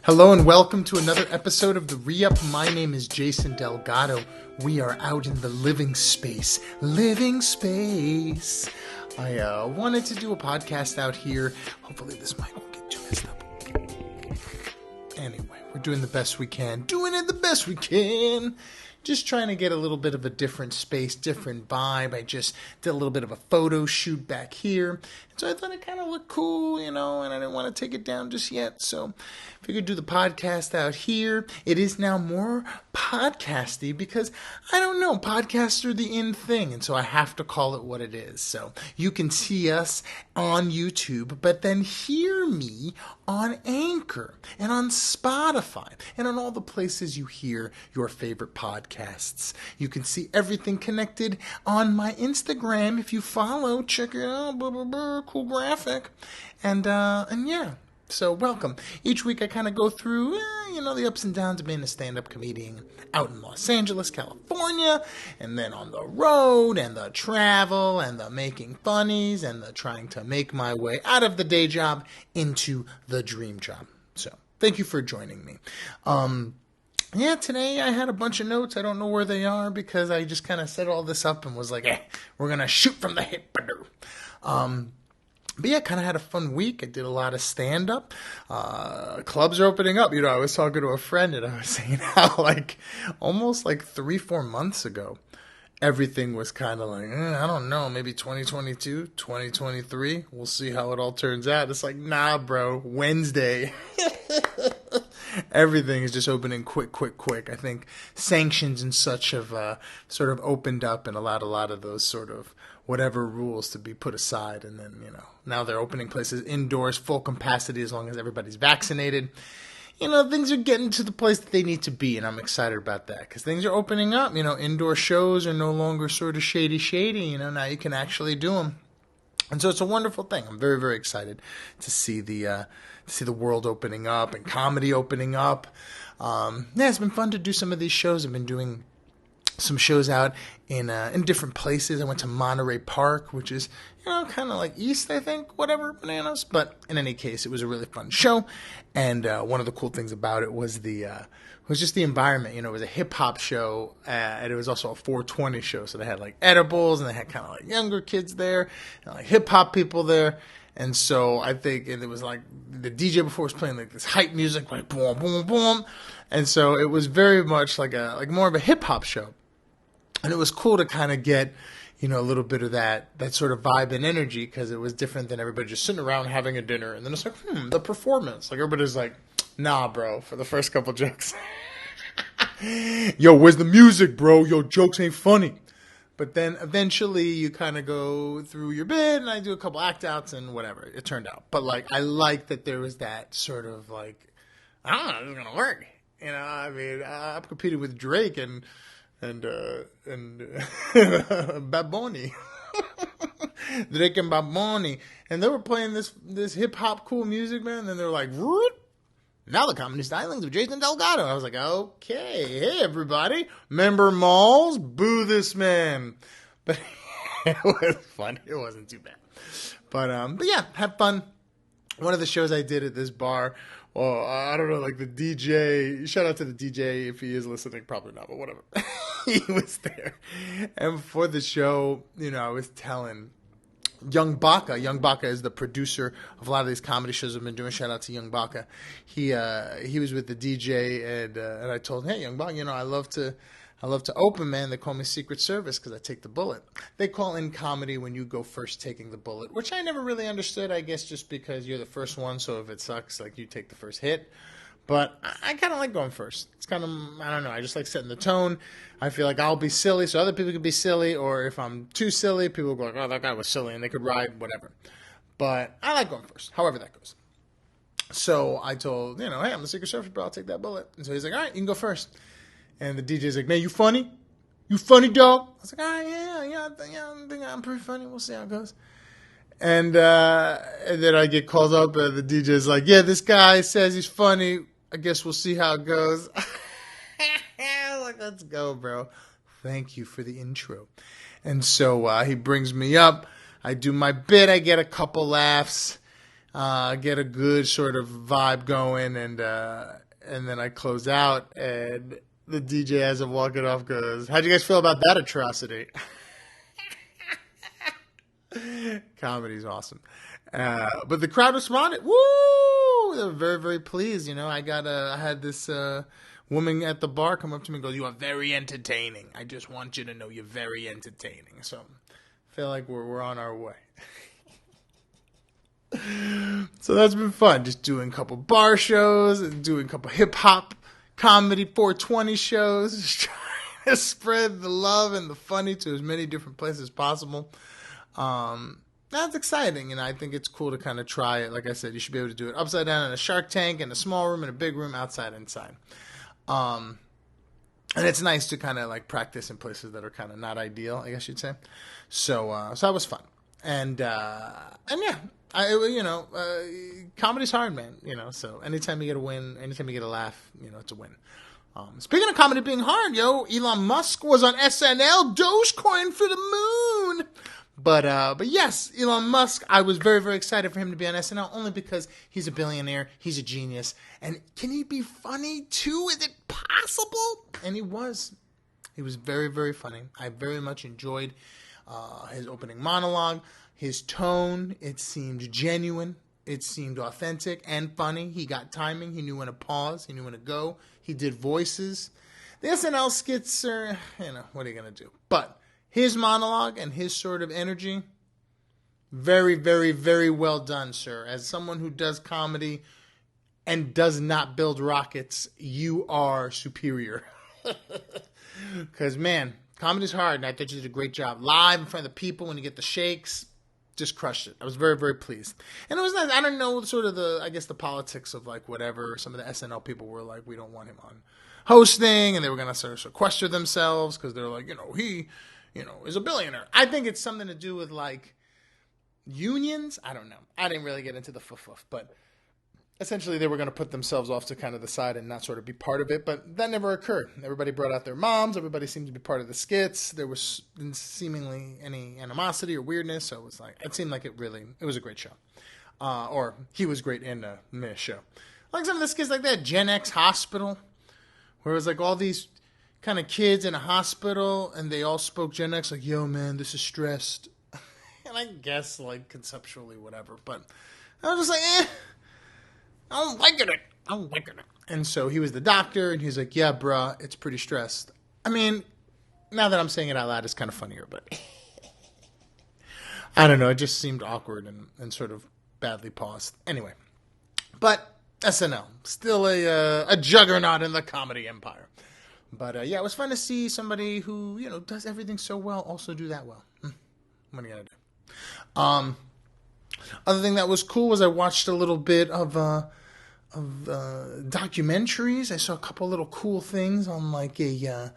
Hello and welcome to another episode of the ReUp. My name is Jason Delgado. We are out in the living space. I wanted to do a podcast out here. Hopefully this mic won't get too messed up. Anyway, we're doing the best we can. Just trying to get a little bit of a different space, different vibe. I just did a little bit of a photo shoot back here. So I thought it kind of looked cool, and I didn't want to take it down just yet. So figured do the podcast out here. It is now more podcasty because, I don't know, podcasts are the in thing. And so I have to call it what it is. So you can see us on YouTube, but then hear me on Anchor and on Spotify and on all the places you hear your favorite podcasts. You can see everything connected on my Instagram. If you follow, check it out. Blah, blah, blah. Cool graphic. And yeah. So welcome. Each week I kind of go through, the ups and downs of being a stand-up comedian out in Los Angeles, California, and then on the road, and the travel, and the making funnies, and the trying to make my way out of the day job into the dream job. So thank you for joining me. Today I had a bunch of notes. I don't know where they are because I just kind of set all this up and was like, we're going to shoot from the hip. But yeah, kind of had a fun week. I did a lot of stand-up. Clubs are opening up. I was talking to a friend and I was saying how almost 3-4 months ago, everything was kind of I don't know, maybe 2022, 2023. We'll see how it all turns out. It's like, nah, bro, Wednesday. Everything is just opening quick. I think sanctions and such have sort of opened up and allowed a lot of those sort of whatever rules to be put aside. And then, now they're opening places indoors, full capacity as long as everybody's vaccinated. Things are getting to the place that they need to be, and I'm excited about that because things are opening up. Indoor shows are no longer sort of shady. Now you can actually do them. And so it's a wonderful thing. I'm very, very excited to see the world opening up and comedy opening up. It's been fun to do some of these shows. I've been doing some shows out in different places. I went to Monterey Park, which is, kind of like east, I think, whatever, bananas. But in any case, it was a really fun show. And one of the cool things about it was just the environment. It was a hip hop show, and it was also a 420 show. So they had edibles, and they had kind of younger kids there, and hip hop people there. And so I think, and it was the DJ before was playing this hype music, boom, boom, boom. And so it was very much more of a hip hop show. And it was cool to kind of get, a little bit of that sort of vibe and energy because it was different than everybody just sitting around having a dinner. And then it's the performance. Everybody's nah, bro, for the first couple jokes. Yo, where's the music, bro? Yo, jokes ain't funny. But then eventually you kind of go through your bit and I do a couple act outs and whatever. It turned out. But I like that there was that sort of I don't know, this is going to work. I'm competing with Drake and Baboni. Drake and Baboni. And they were playing this hip hop cool music, man. And then they were like, Root. Now the comedy stylings of Jason Delgado. I was like, okay, hey everybody. Member Malls, boo this man. But it was fun. It wasn't too bad. But yeah, have fun. One of the shows I did at this bar, well, I don't know, the DJ, shout out to the DJ if he is listening, probably not, but whatever. He was there. And for the show, I was telling Young Baka is the producer of a lot of these comedy shows I've been doing. Shout out to Young Baka. He was with the DJ and I told him, hey, Young Baka, I love to open, man. They call me Secret Service because I take the bullet. They call in comedy when you go first taking the bullet, which I never really understood, I guess, just because you're the first one. So if it sucks, you take the first hit. But I kind of like going first. It's kind of, I don't know, I just like setting the tone. I feel like I'll be silly so other people can be silly. Or if I'm too silly, people will go oh, that guy was silly. And they could ride, whatever. But I like going first, however that goes. So I told, hey, I'm the Secret Service, bro. I'll take that bullet. And so he's like, all right, you can go first. And the DJ's like, man, you funny? You funny, dog? I was like, all right, yeah, I think I'm pretty funny. We'll see how it goes. And then I get called up, and the DJ's like, yeah, this guy says he's funny. I guess we'll see how it goes. I was like, let's go, bro. Thank you for the intro. And so he brings me up. I do my bit. I get a couple laughs. get a good sort of vibe going, and then I close out, and the DJ as I'm walking off goes, "How'd you guys feel about that atrocity?" Comedy's awesome. But the crowd responded. Woo! They were very, very pleased. I had this woman at the bar come up to me and go, "You are very entertaining. I just want you to know you're very entertaining." So I feel like we're on our way. So that's been fun. Just doing a couple bar shows and doing a couple hip hop comedy 420 shows. Just trying to spread the love and the funny to as many different places as possible. That's exciting, and I think it's cool to kind of try it. Like I said, you should be able to do it upside down in a Shark Tank, in a small room, in a big room, outside, inside. And it's nice to kind of like practice in places that are kind of not ideal, I guess you'd say. So that was fun, and yeah, comedy's hard, man. So anytime you get a win, anytime you get a laugh, it's a win. Speaking of comedy being hard, Elon Musk was on SNL, Dogecoin for the moon. But yes, Elon Musk, I was very, very excited for him to be on SNL, only because he's a billionaire, he's a genius, and can he be funny too? Is it possible? And he was. He was very, very funny. I very much enjoyed his opening monologue, his tone. It seemed genuine. It seemed authentic and funny. He got timing. He knew when to pause. He knew when to go. He did voices. The SNL skits are, what are you going to do? But his monologue and his sort of energy, very, very, very well done, sir. As someone who does comedy and does not build rockets, you are superior. Because, man, comedy's hard, and I thought you did a great job. Live in front of the people when you get the shakes, just crushed it. I was very, very pleased. And it was nice. I don't know sort of the politics of like whatever. Some of the SNL people were like, we don't want him on hosting, and they were going to sort of sequester themselves because they're like, he is a billionaire. I think it's something to do with like unions. I don't know. I didn't really get into the fluff, but essentially they were going to put themselves off to kind of the side and not sort of be part of it, but that never occurred. Everybody brought out their moms. Everybody seemed to be part of the skits. There was seemingly any animosity or weirdness, so it seemed like it was a great show. Or he was great in a show. Like some of the skits like that, Gen X Hospital, where it was like all these kind of kids in a hospital and they all spoke Gen X like, yo, man, this is stressed. And I guess like conceptually whatever, but I was just like, I'm liking it. And so he was the doctor, and he's like, yeah, bruh, it's pretty stressed. I mean, now that I'm saying it out loud, it's kind of funnier, but I don't know. It just seemed awkward and sort of badly paused. Anyway, but SNL, still a juggernaut in the comedy empire. But yeah, it was fun to see somebody who, does everything so well also do that well. What are you going to do? Other thing that was cool was I watched a little bit of documentaries. I saw a couple little cool things on like it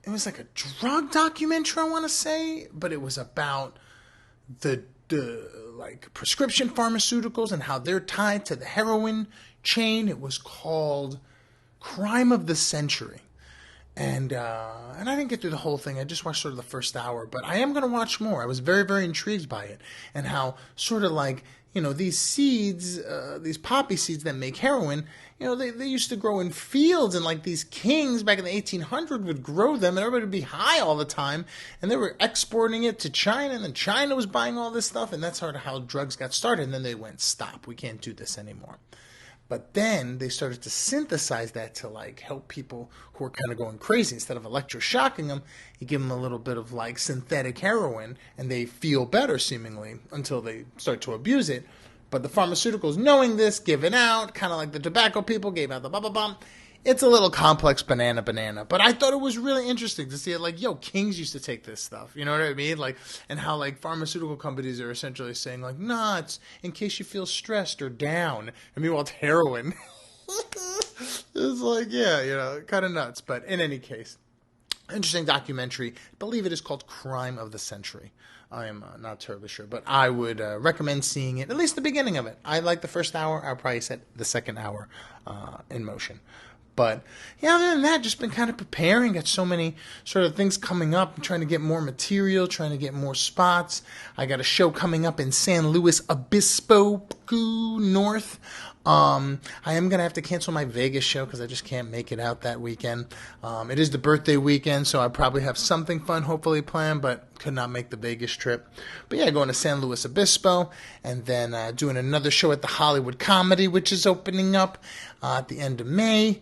was like a drug documentary, I want to say, but it was about the like prescription pharmaceuticals and how they're tied to the heroin chain. It was called Crime of the Century. And I didn't get through the whole thing. I just watched sort of the first hour, but I am going to watch more. I was very, very intrigued by it, and how sort of like, these seeds, these poppy seeds that make heroin, they used to grow in fields, and like these kings back in the 1800s would grow them, and everybody would be high all the time, and they were exporting it to China, and then China was buying all this stuff, and that's sort of how drugs got started. And then they went, stop, we can't do this anymore. But then they started to synthesize that to like help people who are kind of going crazy. Instead of electroshocking them, you give them a little bit of like synthetic heroin, and they feel better seemingly until they start to abuse it. But the pharmaceuticals, knowing this, give it out, kind of like the tobacco people gave out the blah. It's a little complex banana. But I thought it was really interesting to see it like, kings used to take this stuff. You know what I mean? Like, and how like pharmaceutical companies are essentially saying like, nah, it's in case you feel stressed or down. And meanwhile, it's heroin. It's like, yeah, kind of nuts. But in any case, interesting documentary. I believe it is called Crime of the Century. I am not terribly sure, but I would recommend seeing it, at least the beginning of it. I like the first hour. I'll probably set the second hour in motion. But yeah, other than that, just been kind of preparing. Got so many sort of things coming up. I'm trying to get more material, trying to get more spots. I got a show coming up in San Luis Obispo North. I am going to have to cancel my Vegas show because I just can't make it out that weekend. It is the birthday weekend, so I probably have something fun hopefully planned, but could not make the Vegas trip. But yeah, going to San Luis Obispo, and then doing another show at the Hollywood Comedy, which is opening up at the end of May.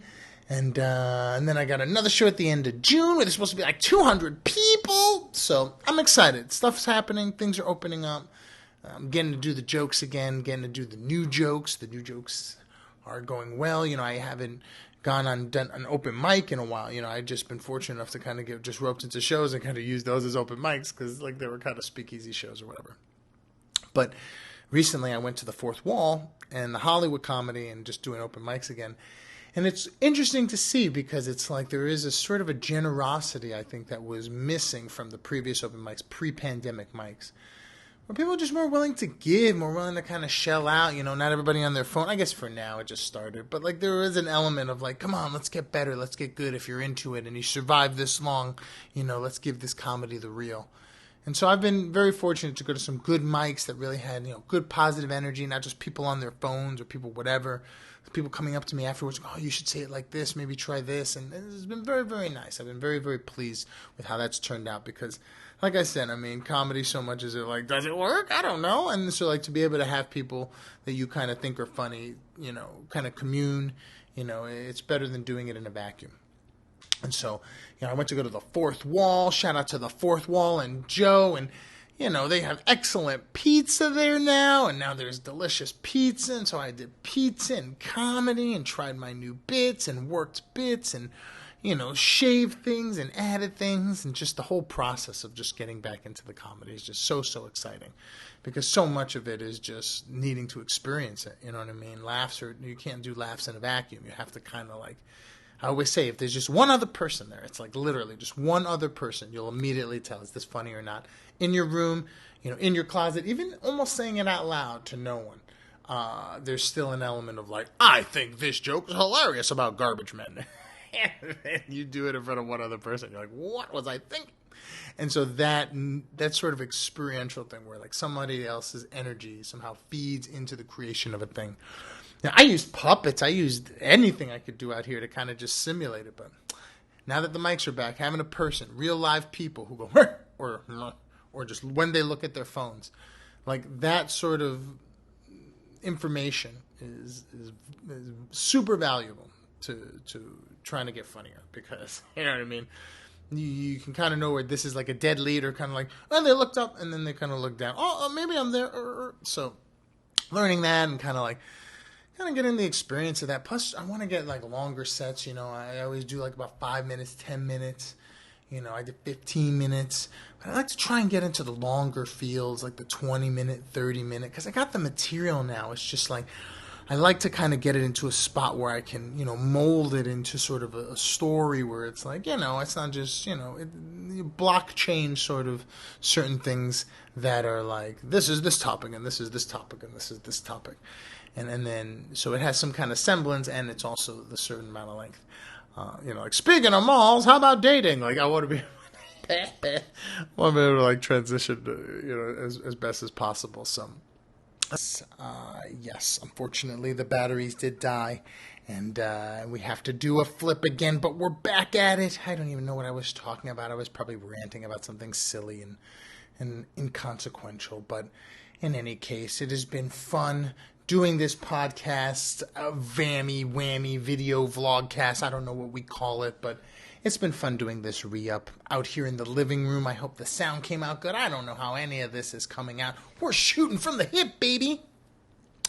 And then I got another show at the end of June where there's supposed to be like 200 people. So I'm excited. Stuff's happening. Things are opening up. I'm getting to do the jokes again, getting to do the new jokes. The new jokes are going well. I haven't done an open mic in a while. I've just been fortunate enough to kind of get just roped into shows and kind of use those as open mics because like they were kind of speakeasy shows or whatever. But recently I went to the Fourth Wall and the Hollywood Comedy and just doing open mics again. And it's interesting to see because it's like there is a sort of a generosity, I think, that was missing from the previous open mics, pre-pandemic mics. Where people are just more willing to give, more willing to kind of shell out, not everybody on their phone. I guess for now it just started. But like there is an element of like, come on, let's get better, let's get good if you're into it and you survived this long, let's give this comedy the real. And so I've been very fortunate to go to some good mics that really had, good positive energy, not just people on their phones or people whatever. People coming up to me afterwards, oh, you should say it like this, maybe try this. And it's been very, very nice. I've been very, very pleased with how that's turned out because, like I said, comedy so much is it like, does it work? I don't know. And so like to be able to have people that you kind of think are funny, kind of commune, it's better than doing it in a vacuum. And so, I went to go to the Fourth Wall. Shout out to the Fourth Wall and Joe. And, they have excellent pizza there now. And now there's delicious pizza. And so I did pizza and comedy and tried my new bits and worked bits and, shaved things and added things. And just the whole process of just getting back into the comedy is just so, so exciting. Because so much of it is just needing to experience it. You know what I mean? You can't do laughs in a vacuum. You have to kind of like, I always say, if there's just one other person there, it's like literally just one other person, you'll immediately tell, is this funny or not? In your room, in your closet, even almost saying it out loud to no one. There's still an element of like, I think this joke is hilarious about garbage men. And you do it in front of one other person. You're like, what was I thinking? And so that sort of experiential thing where like somebody else's energy somehow feeds into the creation of a thing. Now, I used puppets. I used anything I could do out here to kind of just simulate it. But now that the mics are back, having a person, real live people who go, or just when they look at their phones, like that sort of information is super valuable to trying to get funnier because, you know what I mean? You can kind of know where this is like a dead lead or kind of like, oh, they looked up and then they kind of look down. Oh, maybe I'm there. So learning that and kind of getting the experience of that. Plus, I want to get like longer sets. I always do like about 5 minutes, 10 minutes. I did 15 minutes. But I like to try and get into the longer fields, like the 20-minute, 30-minute, because I got the material now. It's just like I like to kind of get it into a spot where I can, mold it into sort of a story where it's like, it's not just, blockchain sort of certain things that are like, this is this topic and this is this topic and this is this topic. And then, so it has some kind of semblance and it's also the certain amount of length. Like speaking of malls, how about dating? Like I want to be able to like transition to, as best as possible. So, yes, unfortunately the batteries did die and we have to do a flip again, but we're back at it. I don't even know what I was talking about. I was probably ranting about something silly and inconsequential, but in any case, it has been fun doing this podcast, a whammy video vlogcast. I don't know what we call it, but it's been fun doing this ReUp out here in the living room. I hope the sound came out good. I don't know how any of this is coming out. We're shooting from the hip, baby.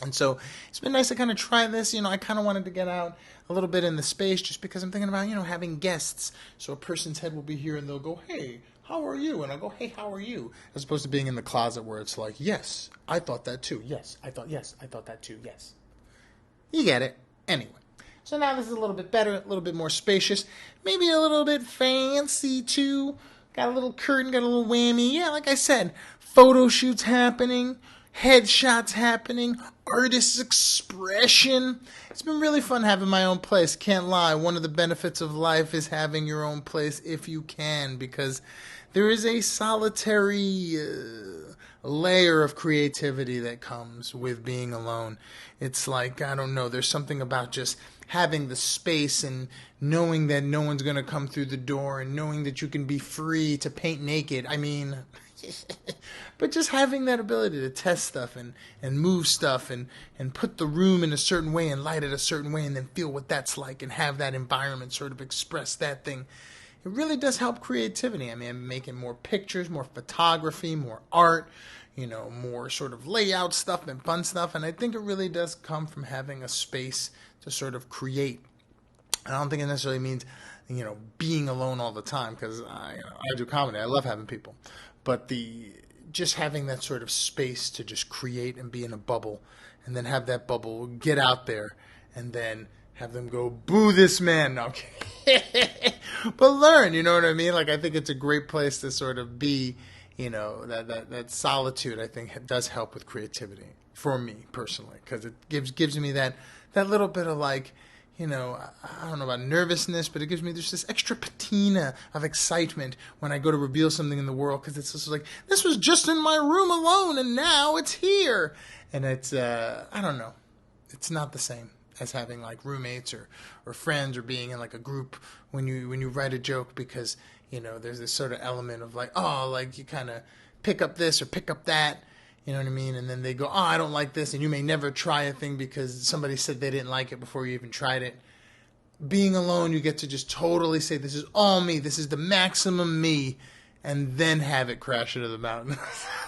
And so it's been nice to kind of try this. I kind of wanted to get out a little bit in the space just because I'm thinking about, having guests. So a person's head will be here and they'll go, hey, how are you? And I'll go, hey, how are you? As opposed to being in the closet where it's like, yes, I thought that too. Yes, I thought that too. Yes. You get it. Anyway. So now this is a little bit better, a little bit more spacious, maybe a little bit fancy too. Got a little curtain, got a little whammy. Yeah, like I said, photo shoots happening. headshots happening, artist expression. It's been really fun having my own place. Can't lie. One of the benefits of life is having your own place if you can, because there is a solitary layer of creativity that comes with being alone. It's like, I don't know, there's something about just having the space and knowing that no one's going to come through the door and knowing that you can be free to paint naked. I mean, but just having that ability to test stuff and move stuff and put the room in a certain way and light it a certain way and then feel what that's like and have that environment sort of express that thing. It really does help creativity. I mean, I'm making more pictures, more photography, more art, more sort of layout stuff and fun stuff. And I think it really does come from having a space to sort of create. I don't think it necessarily means, being alone all the time, because I do comedy. I love having people. But just having that sort of space to just create and be in a bubble and then have that bubble get out there and then have them go, boo this man. No, I'm kidding. But learn, you know what I mean? Like, I think it's a great place to sort of be, that solitude, I think, does help with creativity for me personally, because it gives me that little bit of like, I don't know about nervousness, but it gives me just this extra patina of excitement when I go to reveal something in the world, because it's just like, this was just in my room alone and now it's here. And it's, I don't know, it's not the same as having like roommates or friends or being in like a group when you write a joke, because, there's this sort of element of like, oh, like you kind of pick up this or pick up that. You know what I mean? And then they go, oh, I don't like this. And you may never try a thing because somebody said they didn't like it before you even tried it. Being alone, you get to just totally say, this is all me. This is the maximum me. And then have it crash into the mountain.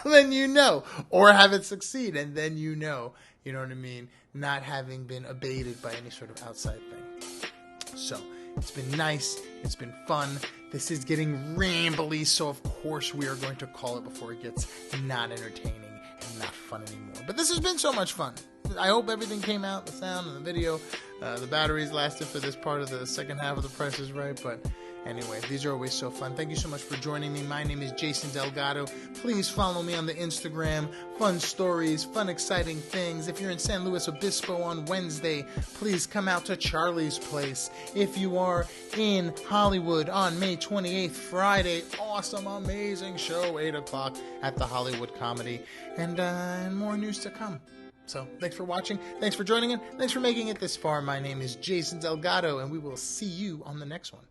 Then or have it succeed. And then you know what I mean? Not having been abated by any sort of outside thing. So it's been nice. It's been fun. This is getting rambly. So of course we are going to call it before it gets not entertaining and not fun anymore. But this has been so much fun. I hope everything came out, the sound and the video. The batteries lasted for this part of the second half of The Price is Right. But anyway, these are always so fun. Thank you so much for joining me. My name is Jason Delgado. Please follow me on the Instagram. Fun stories, fun, exciting things. If you're in San Luis Obispo on Wednesday, please come out to Charlie's Place. If you are in Hollywood on May 28th, Friday, awesome, amazing show, 8 o'clock at the Hollywood Comedy. And more news to come. So thanks for watching. Thanks for joining in. Thanks for making it this far. My name is Jason Delgado, and we will see you on the next one.